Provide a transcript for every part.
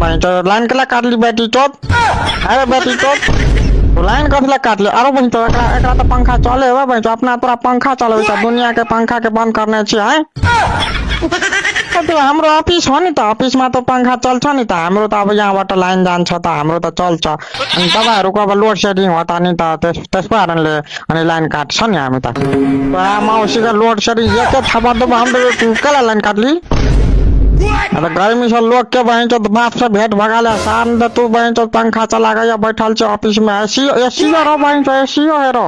भाई तो लाइन के ला काट ली बेटी चोत। अरे बेटी चोत तो लाइन कथला काट ले। अरे भाई तो एकरा तो पंखा चले हुआ भाई तो अपना तोरा पंखा चले सब दुनिया के पंखा के बंद करने छी है। तो हमरो ऑफिस हो नहीं तो ऑफिस में तो पंखा चल्छ नहीं तो हमरो तो अब यहाँबाट लाइन जान्छ त हाम्रो त चल्छ। अनि तपाईँहरूको अब लोड सेडिङ होता नि त त्यस कारणले अनि लाइन काट्छ नि हामी त। मौसीको लोड सेडिङ एकै थापा त हाम्रो कसलाई लाइन काट्ली। अरे गर्मी से लोग के बहन चो बाप से भेंट भगा ले शाम दे तू बहन चो पंखा चला गया बैठल छे ऑफिस में एसी एसी रो बहन चो एसी हेरो।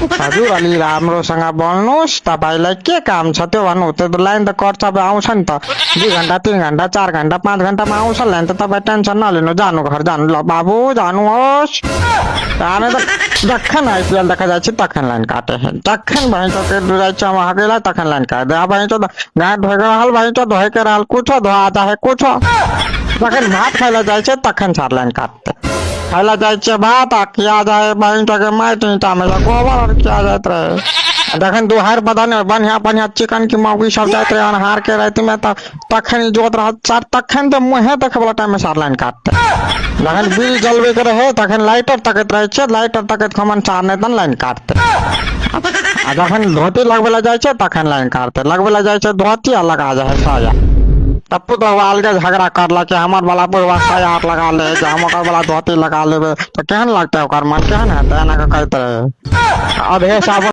हजुर अलि राम्रोसँग बोल्नुस् तपाईलाई के काम छ त्यो भन्नु त्यो लाइन त कट्छ अब आउँछ नि त 2 घण्टा 3 घण्टा 4 घण्टा 5 घण्टामा आउँछ लाइन त तपाईँ टेन्सन नलिनु जानु घर जानु ल बाबु जानुहोस्। हामी त जखन आइपिएल देखा जाइ छी तखन लाइन काटे है जखन बहन चो के जाइ छ वहाँकेलाई तखन लाइन काट दे। बहन चो गाय धोइ रहल बहन चो धोइ के रहल कुछो धोआ चाहे कुछो जखन भात खाइला जाइ छै तखन सार लाइन काटते खाइला जाइ छै भात आ किया जाए बहन चो के माटि ईंटा में गोबर और किया जाइत रहे। जखन दुहार बदन बढ़िया बढ़िया चिकन की मौगी सब जाइत रहे अनहार के रात में तखन जोत रह सार तखन तो मुँहे देखे वाला टाइम में सार लाइन काटते। जखन बिल जलबे के रहे तखन लाइटर तकैत रहे छै लाइटर तकैत खमन सार नहीं तन लाइन काटते। आ जखन धोती लगबे ला जाइ छै तखन लाइन काटते लगबे ला जाइ छै धोती आ लगा जाए साया तब तो अलगे झगड़ा करला कि हमार वाला बुढ़वा साया लगा ले हम वाला धोती लगा लेबे तो केहन लगता है मन केहन है कहते अधे साबुन